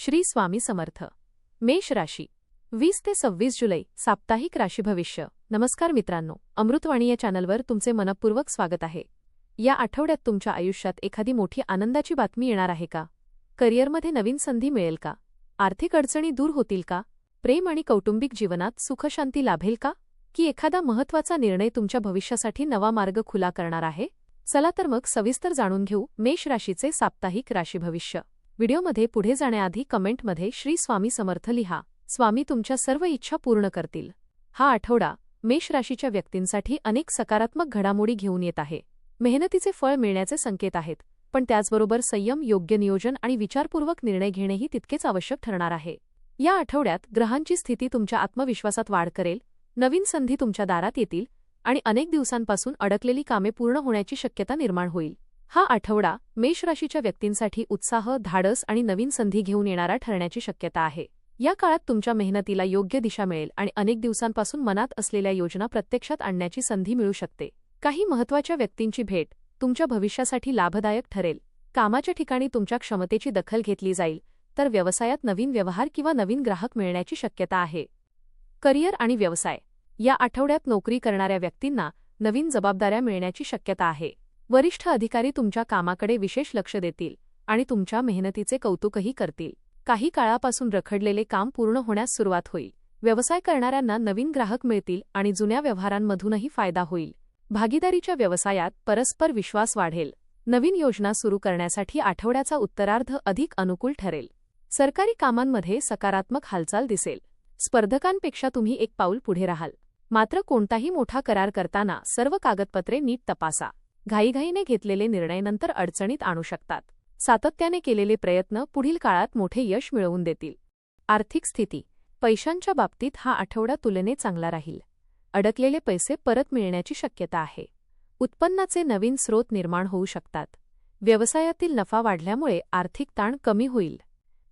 श्री स्वामी समर्थ. मेष राशी 20 ते 26 जुलै साप्ताहिक राशी भविष्य. नमस्कार मित्रांनो, अमृतवाणी या चॅनलवर तुमचे मनपूर्वक स्वागत आहे. या आठवड्यात तुमच्या आयुष्यात एखादी मोठी आनंदाची बातमी येणार आहे का? करिअरमध्ये नवीन संधी मिळेल का? आर्थिक अडचणी दूर होतील का? प्रेम आणि कौटुंबिक जीवनात सुखशांती लाभेल का? की एखादा महत्त्वाचा निर्णय तुमच्या भविष्यासाठी नवा मार्ग खुला करणार आहे? चला तर मग सविस्तर जाणून घेऊ मेष राशीचे साप्ताहिक राशी भविष्य. व्हिडिओमध्ये पुढे जाण्याआधी कमेंटमध्ये श्री स्वामी समर्थ लिहा. स्वामी तुमच्या सर्व इच्छा पूर्ण करतील. हा आठवडा मेष राशीच्या व्यक्तींसाठी अनेक सकारात्मक घडामोडी घेऊन येत आहे. मेहनतीचे फळ मिळण्याचे संकेत आहेत, पण त्याचबरोबर संयम, योग्य नियोजन आणि विचारपूर्वक निर्णय घेणेही तितकेच आवश्यक ठरणार आहे. या आठवड्यात ग्रहांची स्थिती तुमच्या आत्मविश्वासात वाढ करेल, नवीन संधी तुमच्या दारात येतील आणि अनेक दिवसांपासून अडकलेली कामे पूर्ण होण्याची शक्यता निर्माण होईल. हा आठवडा मेष राशीच्या व्यक्तींसाठी उत्साह, धाडस आणि नवीन संधी घेऊन येणारा ठरण्याची शक्यता आहे. या काळात तुमच्या मेहनतीला योग्य दिशा मिळेल आणि अनेक दिवसांपासून मनात असलेल्या योजना प्रत्यक्षात आणण्याची संधी मिळू शकते. काही महत्त्वाच्या व्यक्तींची भेट तुमच्या भविष्यासाठी लाभदायक ठरेल. कामाच्या ठिकाणी तुमच्या क्षमतेची दखल घेतली जाईल, तर व्यवसायात नवीन व्यवहार किंवा नवीन ग्राहक मिळण्याची शक्यता आहे. करिअर आणि व्यवसाय या आठवड्यात नोकरी करणाऱ्या व्यक्तींना नवीन जबाबदाऱ्या मिळण्याची शक्यता आहे. वरिष्ठ अधिकारी तुमच्या कामाकडे विशेष लक्ष देतील आणि तुमच्या मेहनतीचे कौतुकही करतील. काही काळापासून रखडलेले काम पूर्ण होण्यास सुरुवात होईल. व्यवसाय करणाऱ्यांना नवीन ग्राहक मिळतील आणि जुन्या व्यवहारांमधूनही फायदा होईल. भागीदारीच्या व्यवसायात परस्पर विश्वास वाढेल. नवीन योजना सुरू करण्यासाठी आठवड्याचा उत्तरार्ध अधिक अनुकूल ठरेल. सरकारी कामांमध्ये सकारात्मक हालचाल दिसेल. स्पर्धकांपेक्षा तुम्ही एक पाऊल पुढे राहाल. मात्र कोणताही मोठा करार करताना सर्व कागदपत्रे नीट तपासा. घाईघाईने घेतलेले निर्णय नंतर अडचणीत आणू शकतात. सातत्याने केलेले प्रयत्न पुढील काळात मोठे यश मिळवून देतील. आर्थिक स्थिती पैशांच्या बाबतीत हा आठवडा तुलनेत चांगला राहील. अडकलेले पैसे परत मिळण्याची शक्यता आहे. उत्पन्नाचे नवीन स्रोत निर्माण होऊ शकतात. व्यवसायातील नफा वाढल्यामुळे आर्थिक ताण कमी होईल.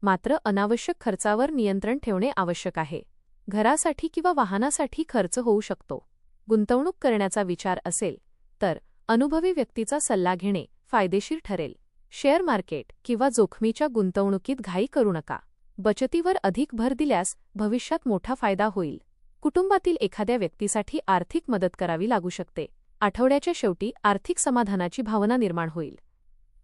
मात्र अनावश्यक खर्चावर नियंत्रण ठेवणे आवश्यक आहे. घरासाठी किंवा वाहनासाठी खर्च होऊ शकतो. गुंतवणूक करण्याचा विचार असेल तर अनुभवी व्यक्तीचा सल्ला घेणे फायदेशीर ठरेल. शेअर मार्केट किंवा जोखमीच्या गुंतवणुकीत घाई करू नका. बचतीवर अधिक भर दिल्यास भविष्यात मोठा फायदा होईल. कुटुंबातील एखाद्या व्यक्तीसाठी आर्थिक मदत करावी लागू शकते. आठवड्याच्या शेवटी आर्थिक समाधानाची भावना निर्माण होईल.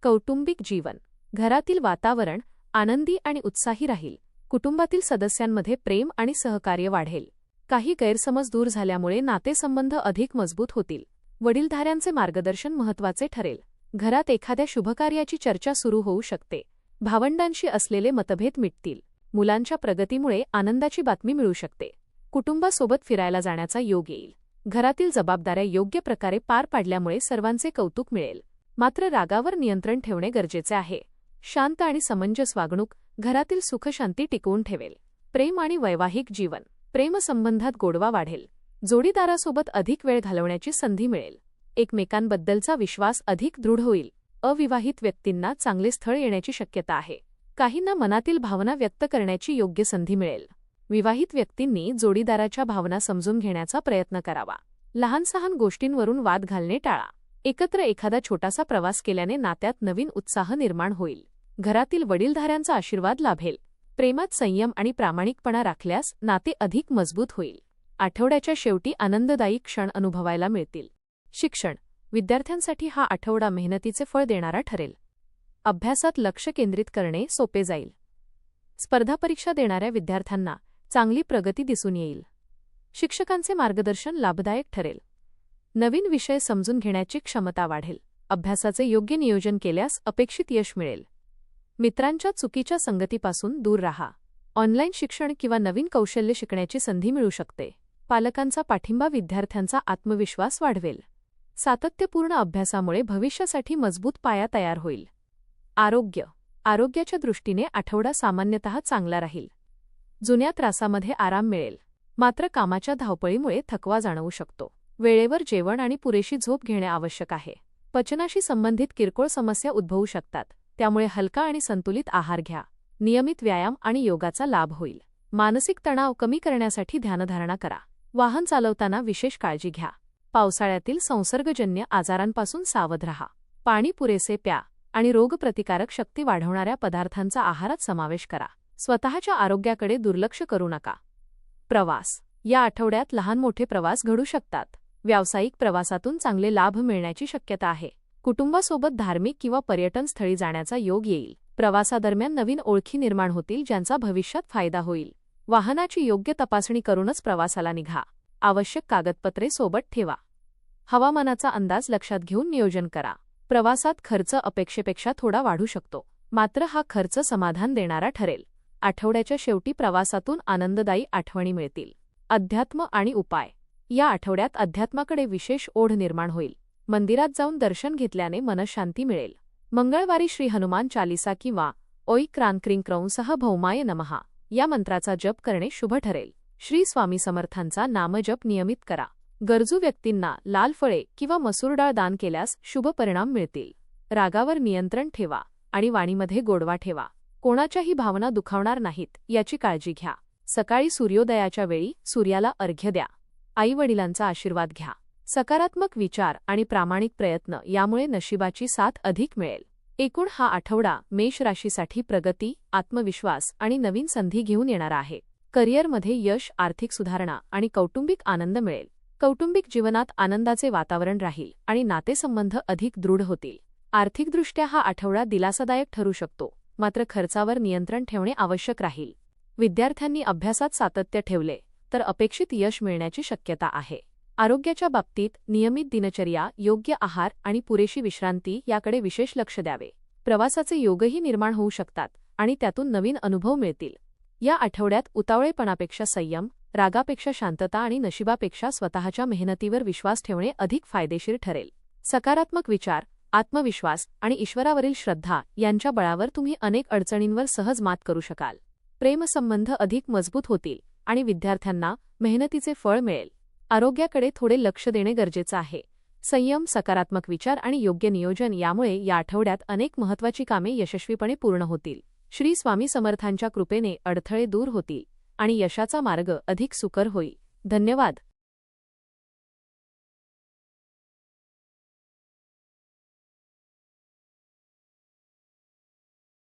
कौटुंबिक जीवन घरातील वातावरण आनंदी आणि उत्साही राहील. कुटुंबातील सदस्यांमध्ये प्रेम आणि सहकार्य वाढेल. काही गैरसमज दूर झाल्यामुळे नातेसंबंध अधिक मजबूत होतील. वडीलधाऱ्यांचे मार्गदर्शन महत्त्वाचे ठरेल. घरात एखाद्या शुभकार्याची चर्चा सुरू होऊ शकते. भावंडांशी असलेले मतभेद मिटतील. मुलांच्या प्रगतीमुळे आनंदाची बातमी मिळू शकते. कुटुंबासोबत फिरायला जाण्याचा योग येईल. घरातील जबाबदाऱ्या योग्य प्रकारे पार पाडल्यामुळे सर्वांचे कौतुक मिळेल. मात्र रागावर नियंत्रण ठेवणे गरजेचे आहे. शांत आणि समंजस वागणूक घरातील सुखशांती टिकवून ठेवेल. प्रेम आणि वैवाहिक जीवन प्रेमसंबंधात गोडवा वाढेल. जोडीदारासोबत अधिक वेळ घालवण्याची संधी मिळेल. एकमेकांबद्दलचा विश्वास अधिक दृढ होईल. अविवाहित व्यक्तींना चांगले स्थळ येण्याची शक्यता आहे. काहींना मनातील भावना व्यक्त करण्याची योग्य संधी मिळेल. विवाहित व्यक्तींनी जोडीदाराच्या भावना समजून घेण्याचा प्रयत्न करावा. लहान-सहान गोष्टींवरून वाद घालणे टाळा. एकत्र एखादा छोटासा प्रवास केल्याने नात्यात नवीन उत्साह निर्माण होईल. घरातील वडीलधाऱ्यांचा आशीर्वाद लाभेल. प्रेमात संयम आणि प्रामाणिकपणा राखल्यास नाते अधिक मजबूत होईल. आठवड्याच्या शेवटी आनंददायी क्षण अनुभवायला मिळतील. शिक्षण विद्यार्थ्यांसाठी हा आठवडा मेहनतीचे फळ देणारा ठरेल. अभ्यासात लक्ष केंद्रित करणे सोपे जाईल. स्पर्धा परीक्षा देणाऱ्या विद्यार्थ्यांना चांगली प्रगती दिसून येईल. शिक्षकांचे मार्गदर्शन लाभदायक ठरेल. नवीन विषय समजून घेण्याची क्षमता वाढेल. अभ्यासाचे योग्य नियोजन केल्यास अपेक्षित यश मिळेल. मित्रांच्या चुकीच्या संगतीपासून दूर राहा. ऑनलाईन शिक्षण किंवा नवीन कौशल्य शिकण्याची संधी मिळू शकते. पालकांचा पाठिंबा विद्यार्थ्यांचा आत्मविश्वास वाढवेल. सातत्यपूर्ण अभ्यासामुळे भविष्यासाठी मजबूत पाया तयार होईल. आरोग्याच्या दृष्टीने आठवडा सामान्यतः चांगला राहील. जुन्या त्रासामध्ये आराम मिळेल. मात्र कामाच्या धावपळीमुळे थकवा जाणवू शकतो. वेळेवर जेवण आणि पुरेशी झोप घेणे आवश्यक आहे. पचनाशी संबंधित किरकोळ समस्या उद्भवू शकतात, त्यामुळे हलका आणि संतुलित आहार घ्या. नियमित व्यायाम आणि योगाचा लाभ होईल. मानसिक तणाव कमी करण्यासाठी ध्यानधारणा करा. वाहन चालवताना विशेष काळजी घ्या. पावसाळ्यातील संसर्गजन्य आजारांपासून सावध राहा. पाणी पुरेसे प्या आणि रोगप्रतिकारक शक्ती वाढवणाऱ्या पदार्थांचा आहारात समावेश करा. स्वतःच्या आरोग्याकडे दुर्लक्ष करू नका. प्रवास. या आठवड्यात लहान मोठे प्रवास घडू शकतात. व्यावसायिक प्रवासातून चांगले लाभ मिळण्याची शक्यता आहे. कुटुंबासोबत धार्मिक किंवा पर्यटन स्थळी जाण्याचा योग येईल. प्रवासादरम्यान नवीन ओळखी निर्माण होतील ज्यांचा भविष्यात फायदा होईल. वाहनाची योग्य तपासणी करूनच प्रवासाला निघा. आवश्यक कागदपत्रे सोबत ठेवा. हवामानाचा अंदाज लक्षात घेऊन नियोजन करा. प्रवासात खर्च अपेक्षेपेक्षा थोडा वाढू शकतो, मात्र हा खर्च समाधान देणारा ठरेल. आठवड्याच्या शेवटी प्रवासातून आनंददायी आठवणी मिळतील. अध्यात्म आणि उपाय. या आठवड्यात अध्यात्माकडे विशेष ओढ निर्माण होईल. मंदिरात जाऊन दर्शन घेतल्याने मनशांती मिळेल. मंगळवारी श्री हनुमान चालिसा किंवा ओई क्रांक्रिंग क्रौंसह भौमाय नमः या मंत्राचा जप करणे शुभ ठरेल. श्री स्वामी समर्थांचा नामजप नियमित करा. गरजू व्यक्तींना लाल फळे किंवा मसूर डाळ दान केल्यास शुभ परिणाम मिळतील. रागावर नियंत्रण ठेवा आणि वाणीमध्ये गोडवा ठेवा. कोणाच्याही भावना दुखावणार नाहीत याची काळजी घ्या. सकाळी सूर्योदयाच्या वेळी सूर्याला अर्घ्य द्या. आईवडिलांचा आशीर्वाद घ्या. सकारात्मक विचार आणि प्रामाणिक प्रयत्न यामुळे नशिबाची साथ अधिक मिळेल. एकूण हा आठवडा मेष राशीसाठी प्रगती, आत्मविश्वास आणि नवीन संधी घेऊन येणारा आहे. करिअरमध्ये यश, आर्थिक सुधारणा आणि कौटुंबिक आनंद मिळेल. कौटुंबिक जीवनात आनंदाचे वातावरण राहील आणि नातेसंबंध अधिक दृढ होतील. आर्थिकदृष्ट्या हा आठवडा दिलासादायक ठरू शकतो, मात्र खर्चावर नियंत्रण ठेवणे आवश्यक राहील. विद्यार्थ्यांनी अभ्यासात सातत्य ठेवले तर अपेक्षित यश मिळण्याची शक्यता आहे. आरोग्याच्या बाबतीत नियमित दिनचर्या, योग्य आहार आणि पुरेशी विश्रांती याकडे विशेष लक्ष द्यावे. प्रवासाचे योगही निर्माण होऊ शकतात आणि त्यातून नवीन अनुभव मिळतील. या आठवड्यात उतावळेपणापेक्षा संयम, रागापेक्षा शांतता आणि नशिबापेक्षा स्वतःच्या मेहनतीवर विश्वास ठेवणे अधिक फायदेशीर ठरेल. सकारात्मक विचार, आत्मविश्वास आणि ईश्वरावरील श्रद्धा यांच्या बळावर तुम्ही अनेक अडचणींवर सहज मात करू शकाल. प्रेमसंबंध अधिक मजबूत होतील आणि विद्यार्थ्यांना मेहनतीचे फळ मिळेल. आरोग्याकडे थोडे लक्ष देणे गरजेचे आहे. संयम, सकारात्मक विचार आणि योग्य नियोजन यामुळे या आठवड्यात अनेक महत्त्वाची कामे यशस्वीपणे पूर्ण होतील. श्री स्वामी समर्थांच्या कृपेने अडथळे दूर होतील आणि यशाचा मार्ग अधिक सुकर होईल. धन्यवाद.